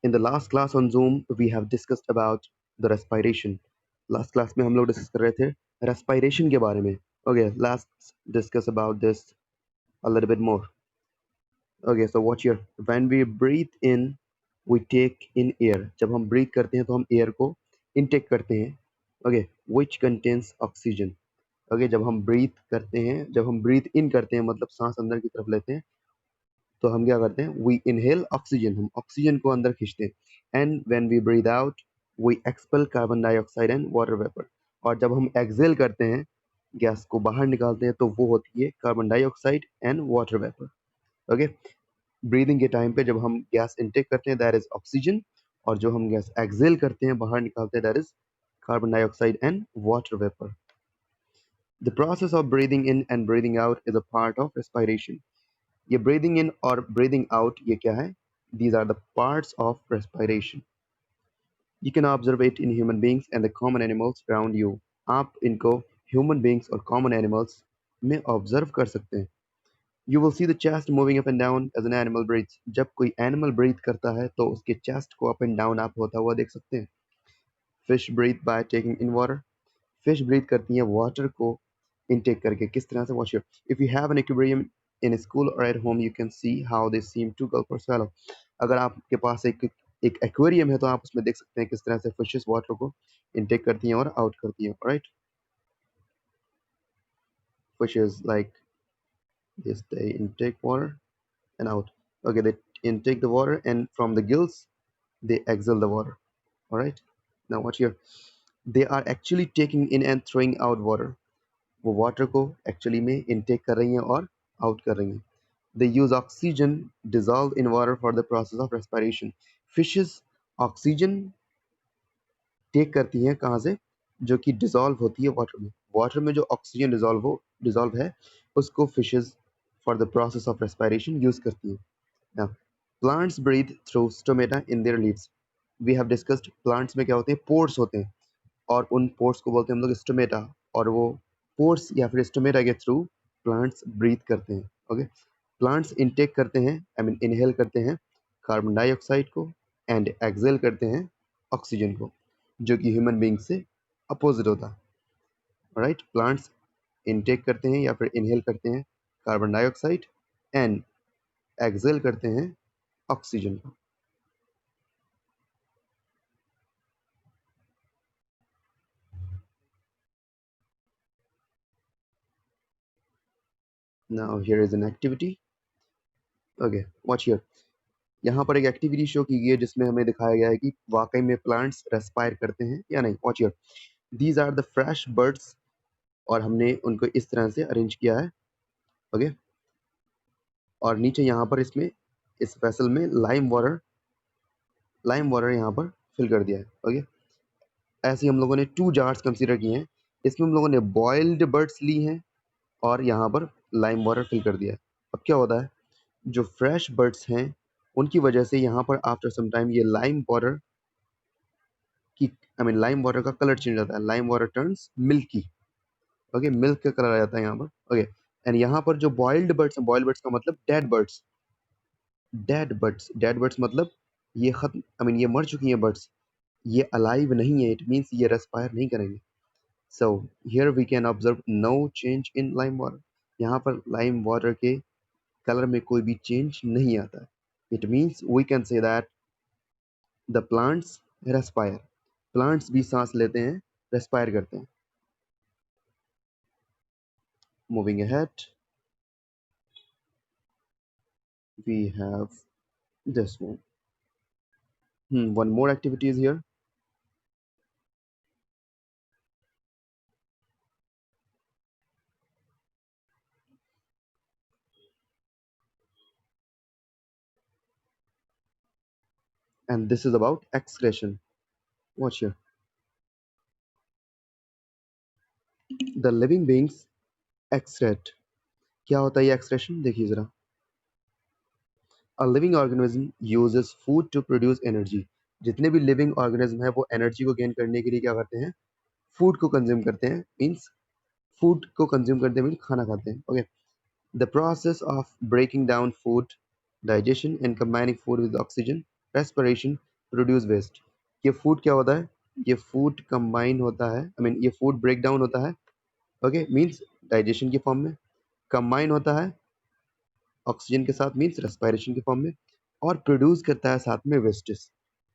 In the last class on Zoom, we have discussed about the respiration. Last class में हम लोग discuss कर रहे थे respiration के बारे में. Okay, let's discuss about this a little bit more. Okay, so watch here. When we breathe in, we take in air. जब हम breathe करते हैं तो हम air को intake करते हैं. Okay, which contains oxygen. Okay, जब हम breathe करते हैं, जब हम breathe in करते हैं मतलब सांस अंदर की तरफ लेते हैं, तो हम क्या करते हैं, वी इनहेल ऑक्सीजन, हम ऑक्सीजन को अंदर खींचते हैं. And when we breathe out we expel carbon dioxide and water vapour. और जब हम एक्सेल करते हैं, गैस को बाहर निकालते हैं, तो वो होती है carbon dioxide and water vapour. Okay, breathing के टाइम पे जब हम गैस इनटेक करते हैं दैट इज ऑक्सीजन, और जो हम गैस एक्सेल करते हैं, बाहर निकालते हैं, that is carbon dioxide and water vapour. The process of breathing in and breathing out is a part of respiration. ये breathing in और breathing out ये क्या है? These are the parts of respiration. You can observe it in human beings and the common animals around you. आप इनको human beings और common animals में observe कर सकते हैं. You will see the chest moving up and down as an animal breathes. जब कोई animal breathe करता है तो उसके chest को up and down आप होता हुआ देख सकते हैं. Fish breathe by taking in water. Fish breathe करती हैं water को intake करके. किस तरह से? Watch here. If you have an aquarium in a school or at home, you can see how they seem to gulp or swallow. अगर आपके पास एक एक्वेरियम है तो आप उसमें देख सकते हैं किस तरह से फिशेस वाटर को इनटेक करती हैं और आउट करती हैं. Right, fishes like this, they intake water and out. Okay, they intake the water and from the gills they exhale the water. All right, now watch here. They are actually taking in and throwing out water. वो water को actually में intake कर रही हैं और out कर रही हैं. They use oxygen dissolved in water for the process of respiration. Fishes oxygen take करती हैं कहाँ से? जो कि डिसॉल्व होती है वाटर में. वाटर में जो ऑक्सीजन डिसॉल्व है उसको fishes for the process of respiration use करती हैं. Now, plants breathe through stomata in their leaves. We have discussed plants में क्या होते हैं, पोर्स होते हैं, और उन पोर्स को बोलते हैं हम लोग स्टोमेटा, और वो पोर्स या फिर स्टोमेटा के थ्रू प्लांट्स ब्रीथ करते हैं. ओके, प्लांट्स इनटेक करते हैं, आई मीन इनहेल करते हैं कार्बन डाइऑक्साइड को एंड एक्सेल करते हैं ऑक्सीजन को, जो कि ह्यूमन बींग से अपोजिट होता है. राइट, प्लांट्स इनटेक करते हैं या फिर इनहेल करते हैं कार्बन डाइऑक्साइड एंड एक्सेल करते हैं ऑक्सीजन को. Now here is an activity. Okay, watch here. यहाँ पर एक एक्टिविटी शो की गई है जिसमें हमें दिखाया गया है कि वाकई में प्लांट्स रेस्पायर करते हैं या नहीं. Watch here. These are the fresh birds, और हमने उनको इस तरह से अरेंज किया है. ओके, और नीचे यहाँ पर इसमें इस वेसल में लाइम वाटर यहाँ पर फिल कर दिया है. ओके, ऐसे हम लोगों ने 2 जार्स कंसीडर किए हैं. इसमें हम लोगों ने बॉइल्ड बर्ड्स ली हैं और यहाँ पर लाइम वाटर फिल कर दिया है. अब क्या होता है, जो फ्रेश बर्ड्स हैं उनकी वजह से यहाँ पर आफ्टर सम टाइम ये लाइम वाटर की, आई मीन लाइम वाटर का कलर चेंज होता है. Lime water turns milky. Okay, milk का कलर आ जाता है यहाँ पर. ओके, एंड यहाँ पर जो बॉइल्ड बर्ड्स हैं, बॉइल्ड बर्ड्स का मतलब डेड बर्ड्स मतलब ये खत्म, आई मीन ये मर चुकी हैं बर्ड्स, ये अलाइव नहीं है. इट मीन्स ये रेस्पायर नहीं करेंगे. So here we can observe no change in lime water. यहाँ पर लाइम वाटर के कलर में कोई भी चेंज नहीं आता है. It means we can say that the plants respire. Plants भी सांस लेते हैं, रेस्पायर करते हैं. Moving ahead, we have this one. One more activity is here. And this is about excretion. Watch here. The living beings excrete. क्या होता है ये excretion? देखिए जरा. A living organism uses food to produce energy. जितने भी living organism है वो energy को gain करने के लिए क्या करते हैं, food को consume करते हैं. Means food को consume करते हैं means खाना खाते हैं. Okay. The process of breaking down food, digestion and combining food with oxygen, respiration produce waste. ये फूड क्या होता है? ये फूड कंबाइन होता है, आई मीन ये फूड ब्रेक डाउन होता है, ओके, मीन्स डाइजेशन की फॉर्म में, कंबाइन होता है ऑक्सीजन के साथ मीन्स रेस्पिरेशन की फॉर्म में, और प्रोड्यूस करता है साथ में वेस्टेस।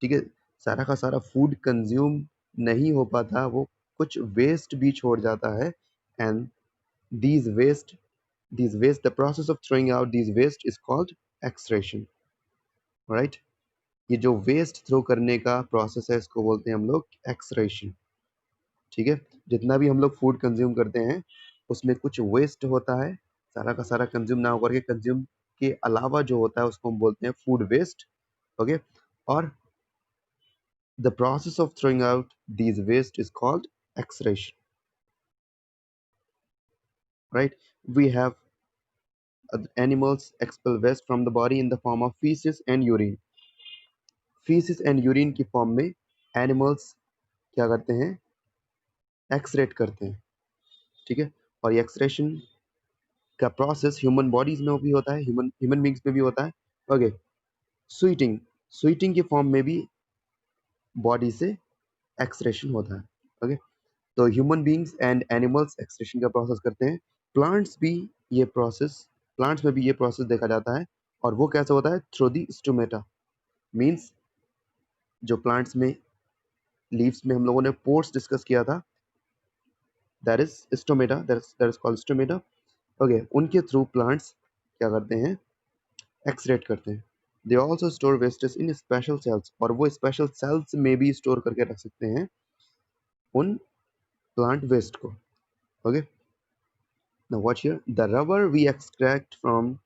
ठीक है, सारा का सारा फूड कंज्यूम नहीं हो पाता, वो कुछ वेस्ट भी छोड़ जाता है, and these waste the process of throwing out these waste is called extraction, right? ये जो वेस्ट थ्रो करने का प्रोसेस है इसको बोलते हैं हम लोग एक्सरेशन। ठीक है, जितना भी हम लोग फूड कंज्यूम करते हैं उसमें कुछ वेस्ट होता है, सारा का सारा कंज्यूम ना होकर के कंज्यूम के अलावा जो होता है उसको हम बोलते हैं फूड वेस्ट, ओके। और the process of throwing out these waste is called excretion, right? We have animals expel waste from the body in the form of feces and urine. Feces and urine की form में animals क्या करते हैं? Exact करते हैं। ठीक है, और ये एक्सरेशन का प्रोसेस ह्यूमन बॉडीज में भी होता है, ह्यूमन बींग्स में भी होता है, ओके। स्वीटिंग स्वीटिंग की फॉर्म में भी बॉडी से एक्सरेशन होता है, ओके। तो ह्यूमन बींग्स एंड एनिमल्स एक्सरेशन का प्रोसेस करते हैं। प्लांट्स भी ये प्रोसेस प्लांट्स में भी ये प्रोसेस देखा जाता है, और वो कैसे होता है? थ्रू दी स्टोमेटा, मीन्स जो प्लांट्स में लीव्स में हम लोगों ने पोर्स डिस्कस किया था, that is stomata, that is called stomata, okay. उनके थ्रू प्लांट्स क्या करते हैं? एक्सरेट करते हैं। They also store wastage in special cells, और वो स्पेशल सेल्स में भी स्टोर करके रख सकते हैं उन प्लांट वेस्ट को, okay. Now watch here, the rubber we extract from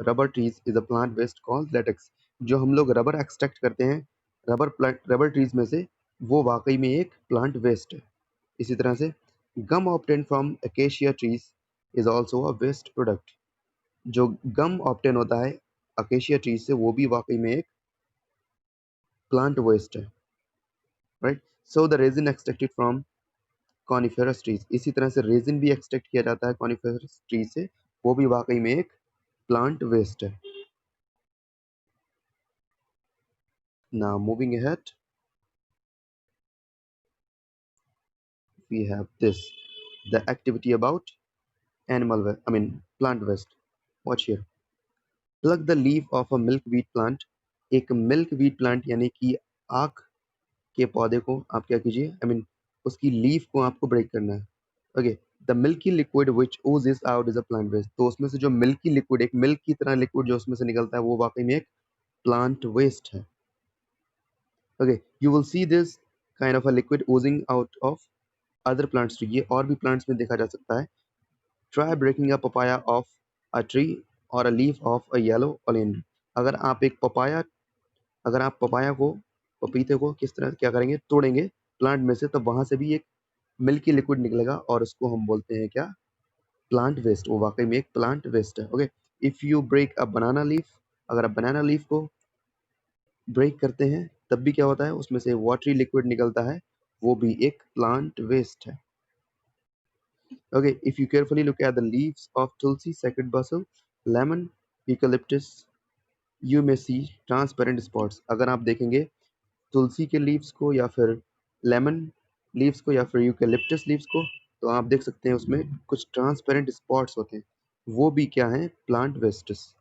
rubber trees is a plant waste called latex. जो हम लोग रबर एक्सट्रैक्ट करते हैं रबर ट्रीज में से, वो वाकई में एक प्लांट वेस्ट है। इसी तरह से gum obtain from acacia trees is also a waste product. जो गम ऑब्टेन होता है अकेशिया ट्रीज से, वो भी वाकई में एक प्लांट वेस्ट है, right? So the resin extracted from coniferous trees, इसी तरह से रेजिन भी एक्सट्रैक्ट किया जाता है कॉनिफेरस ट्रीज से, वो भी वाकई में एक प्लांट वेस्ट है। Now moving ahead, we have this, the activity about plant waste. Watch here. Pluck the leaf of a milkweed plant. एक milkweed plant यानी कि आक के पौधे को आप क्या कीजिए, उसकी लीफ को आपको ब्रेक करना है, okay. The milky liquid which oozes out is a plant waste. तो उसमें से जो मिल्की लिक्विड, एक मिल्क की तरह लिक्विड जो उसमें से निकलता है, वो वाकई में एक प्लांट वेस्ट है, okay. You will see this kind of a liquid Ojing out of other plants tree. ये और भी प्लांट्स में देखा जा सकता है। Try breaking a papaya off a tree or a leaf of a yellow oleander. अगर आप पपाया को, पपीते को किस तरह क्या करेंगे? तोड़ेंगे प्लांट में से, तो वहां से भी एक मिल्की लिक्विड निकलेगा, और उसको हम बोलते हैं क्या? Plant waste. वो वाकई में एक प्लांट वेस्ट है, okay. If you break a banana leaf, अगर आप बनाना लीफ को ब्रेक करते हैं तब भी क्या होता है? उसमें से वाटरी लिक्विड निकलता है, वो भी एक प्लांट वेस्ट है, okay। If you carefully look at the leaves of tulsi, sacred basil, lemon, eucalyptus, you may see transparent spots। अगर आप देखेंगे तुलसी के लीव्स को, या फिर लेमन लीव्स को, या फिर यूकेलिप्टस लीव्स को, तो आप देख सकते हैं उसमें कुछ ट्रांसपेरेंट स्पॉट्स होते हैं, वो भी क्या है? Plant wastes.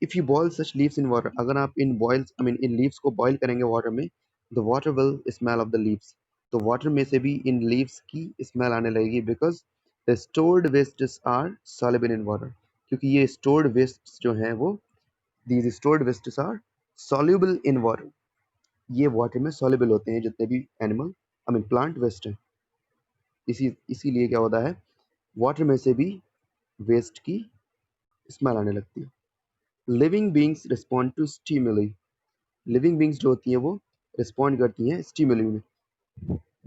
If you boil such leaves in water, अगर आप इन लीव्स को बॉयल करेंगे वाटर में, the water will smell of the leaves. तो वाटर में से भी इन लीव्स की स्मेल आने लगेगी, because the stored wastes are soluble in water. क्योंकि ये स्टोर्ड वेस्ट्स जो हैं वो, these stored wastes are soluble in water. ये वाटर में सॉल्युबल होते हैं, जितने भी प्लांट वेस्ट है। इसीलिए क्या होता है? वाटर में से भी वेस्ट की स्मेल आने लगती है। Living beings respond to stimuli. Living beings जो होती हैं वो रिस्पॉन्ड करती हैं स्टिमुली में।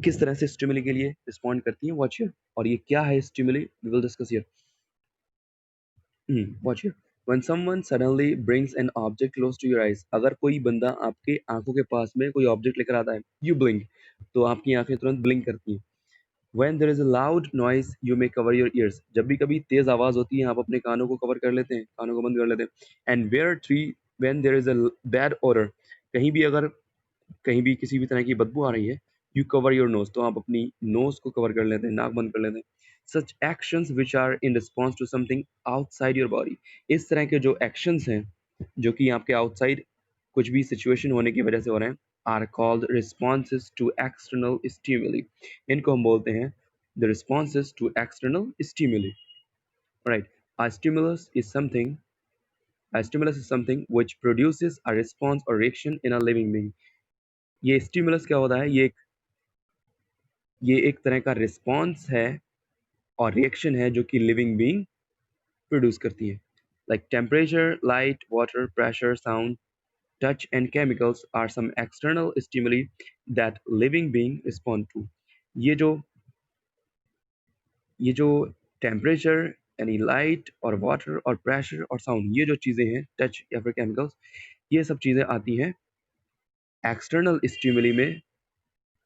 किस तरह से स्टिमुली के लिए रिस्पॉन्ड करती हैं? Watch here. और ये क्या है stimuli? We will discuss here. Watch here. When someone suddenly brings an object close to your eyes, अगर कोई बंदा आपके आंखों के पास में कोई ऑब्जेक्ट लेकर आता है, you blink, तो आपकी आंखें तुरंत ब्लिंक करती हैं। When there is a loud noise, you may cover your ears. जब भी कभी तेज आवाज होती है, आप अपने कानों को कवर कर लेते हैं, कानों को बंद कर लेते हैं। And when there is a bad odor, कहीं भी अगर कहीं भी किसी भी तरह की बदबू आ रही है, यू कवर योर नोज, तो आप अपनी नोज को कवर कर लेते हैं, नाक बंद कर लेते हैं. Such actions which are in response to something outside your body, इस तरह के जो एक्शंस हैं जो कि आपके आउटसाइड कुछ भी सिचुएशन होने की वजह से हो रहे हैं, are called responses to external stimuli. इनको हम बोलते हैं the responses to external stimuli. Right. A stimulus is something a stimulus is something which produces a response or reaction in a living being. ये स्टिमुलस क्या होता है? ये एक तरह का रिस्पॉन्स है और रिएक्शन है जो कि लिविंग बीइंग प्रोड्यूस करती है. Like temperature, light, water, pressure, sound, touch and chemicals are some external stimuli that living being respond to. ये जो ये जो टेम्परेचर यानी लाइट और वाटर और प्रेशर और साउंड, ये जो चीज़ें हैं, टच या फिर केमिकल्स, ये सब चीज़ें आती हैं एक्सटर्नल स्टिमुली में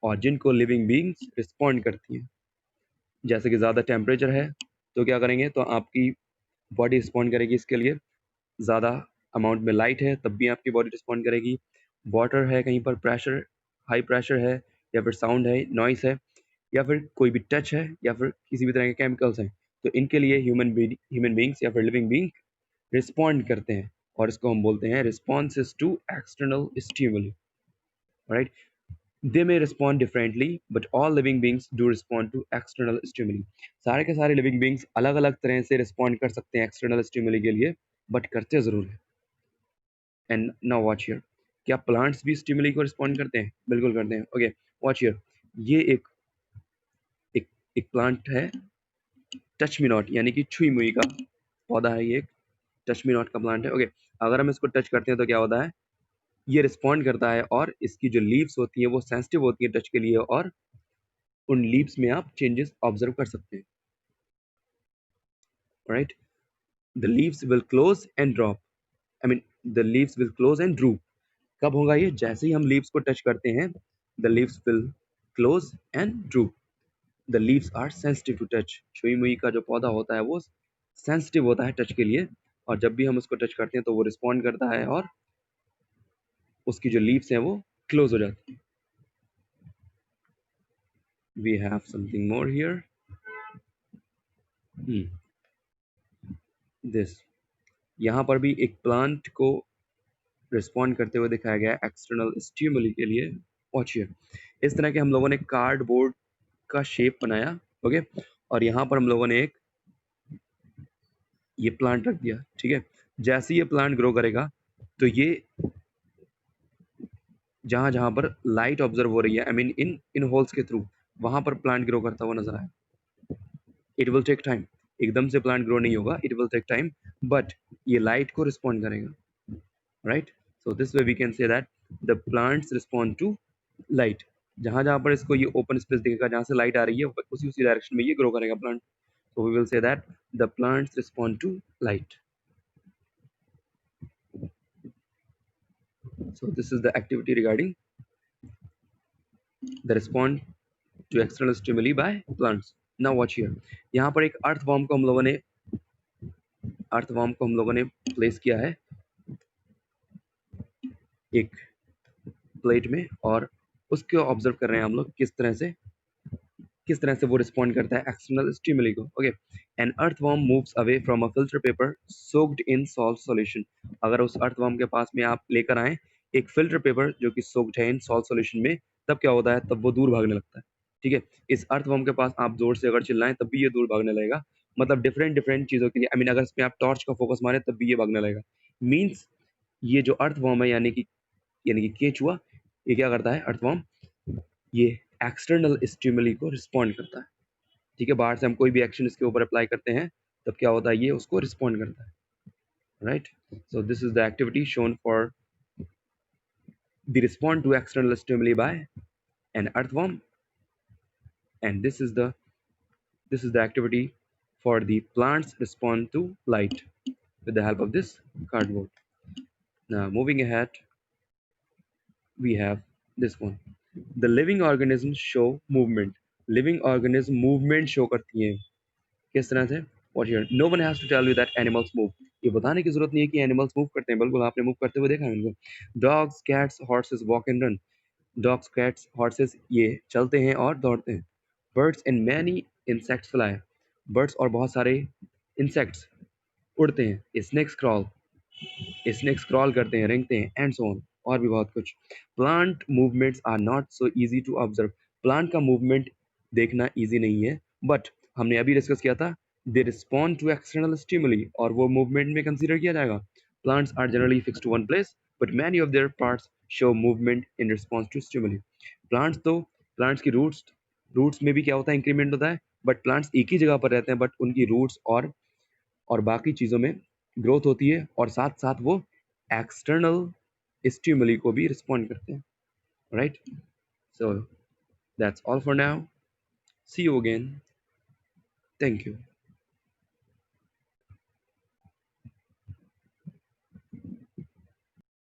और जिनको लिविंग बीइंग्स रिस्पॉन्ड करती हैं. जैसे कि ज़्यादा टेम्परेचर है तो क्या करेंगे, तो आपकी बॉडी रिस्पॉन्ड करेगी इसके लिए. ज़्यादा अमाउंट में लाइट है तब भी आपकी बॉडी रिस्पॉन्ड करेगी. वाटर है, कहीं पर प्रेशर, हाई प्रेशर है, या फिर साउंड है, नॉइस है, या फिर कोई भी टच है, या फिर किसी भी तरह के केमिकल्स हैं, तो इनके लिए ह्यूमन बीइंग्स या फिर लिविंग बीइंग रिस्पॉन्ड करते हैं और इसको हम बोलते हैं responses to external stimuli. Right. They may respond differently, but all living beings do respond to external stimuli. सारे के सारे living beings अलग अलग तरह से respond कर सकते हैं external stimuli के लिए, but करते ज़रूर हैं. And now watch here. क्या plants भी stimuli को respond करते हैं? बिल्कुल करते हैं. Okay, watch here. ये एक एक एक plant है, touch me not, यानी कि छुई मुई का पौधा है. ये एक touch me not का plant है. Okay, अगर हम इसको touch करते हैं तो क्या होता है? ये रिस्पॉन्ड करता है और इसकी जो लीव्स होती हैं वो सेंसिटिव होती है टच के लिए, और उन लीव्स में आप चेंजेस ऑब्जर्व कर सकते हैं. Right. The leaves will close and drop, I mean the leaves will close and drupe. कब होगा ये? जैसे ही हम लीव्स को टच करते हैं, the leaves will close and droop. The leaves are sensitive to touch. छुई मुई का जो पौधा होता है वो सेंसिटिव होता है टच के लिए, और जब भी हम उसको टच करते हैं तो वो रिस्पॉन्ड करता है और उसकी जो लीव्स हैं वो क्लोज हो जाती है. We have something more here. This. यहाँ पर भी एक प्लांट को रिस्पॉन्ड करते हुए दिखाया गया एक्सटर्नल स्टिमुली के लिए. Watch here. इस तरह के हम लोगों ने कार्डबोर्ड का शेप बनाया. ओके. और यहाँ पर हम लोगों ने एक ये प्लांट रख दिया. ठीक है. जैसे ये प्लांट ग्रो करेगा तो ये जहां जहां पर लाइट ऑब्जर्व हो रही है, आई मीन इन होल्स के थ्रू, वहां पर प्लांट ग्रो करता हुआ नजर आए. It will take time. एकदम से प्लांट ग्रो नहीं होगा, it will take time, but ये लाइट को रिस्पॉन्ड करेगा. Right. So this way we can say that the plants respond to light. जहां जहां पर इसको ये ओपन स्पेस दिखेगा जहां से लाइट आ रही है, उसी उसी डायरेक्शन में ये ग्रो करेगा plant. So we will say that the plants respond to light. So this is the activity regarding the response to external stimuli by plants. Now watch here. यहाँ पर एक अर्थवॉर्म को हम लोगों ने प्लेस किया है एक प्लेट में, और उसको ऑब्जर्व कर रहे हैं हम लोग किस तरह से वो रिस्पॉन्ड करता है एक्सटर्नल स्टिमुली को. Okay. An earthworm moves away from a filter paper soaked in salt solution. अगर उस अर्थवॉर्म के पास में आप लेकर आए एक फिल्टर पेपर जो कि सोक्ड है इन सॉल्ट सॉल्यूशन में, तब क्या होता है? तब वो दूर भागने लगता है. ठीक है. इस अर्थवॉर्म के पास आप जोर से अगर चिल्लाएं तब भी ये दूर भागने लगेगा. मतलब डिफरेंट चीजों के लिए, आई मीन अगर इसमें आप टॉर्च का फोकस मारे तब भी ये भागने लगेगा. मीन्स ये जो अर्थवॉर्म है यानी कि केचुआ, ये क्या करता है? अर्थवॉर्म ये एक्सटर्नल स्टिमुली को रिस्पॉन्ड करता है. ठीक है. बाहर से हम कोई भी एक्शन इसके ऊपर अप्लाई करते हैं तब क्या होता है? ये उसको रिस्पॉन्ड करता है. Right. So this is the activity shown for the respond to external stimuli by an earthworm, and this is the activity for the plants respond to light with the help of this cardboard. Now moving ahead, we have this one. The living organisms show movement. Living organism movement show करती हैं. किस तरह से? What here? No one has to tell you that animals move. ये बताने की जरूरत नहीं है कि एनिमल्स मूव करते हैं, बिल्कुल आपने मूव करते हुए देखा है उनको। Dogs, cats, horses walk and run. Dogs, cats, horses ये चलते हैं और दौड़ते हैं। Birds and many insects fly. Birds और बहुत सारे इंसेक्ट्स उड़ते हैं। स्नेक्स क्रॉल, स्नेक्स क्रॉल करते हैं, रेंगते हैं, एंड सो ऑन, और भी बहुत कुछ। Plant movements are not so easy to observe. Plant का मूवमेंट देखना इजी नहीं है, बट हमने अभी डिस्कस किया था, they respond to external stimuli, और वो मूवमेंट में कंसीडर किया जाएगा। Plants are generally fix to one place, but many of their parts show movement in response to stimuli. Plants की रूट्स में भी क्या होता है, इंक्रीमेंट होता है, बट प्लांट्स एक ही जगह पर रहते हैं, बट उनकी रूट्स और बाकी चीज़ों में ग्रोथ होती है, और साथ साथ वो एक्सटर्नल स्टिमुली को भी रिस्पॉन्ड करते हैं, right? So that's all for now, see you again, thank you.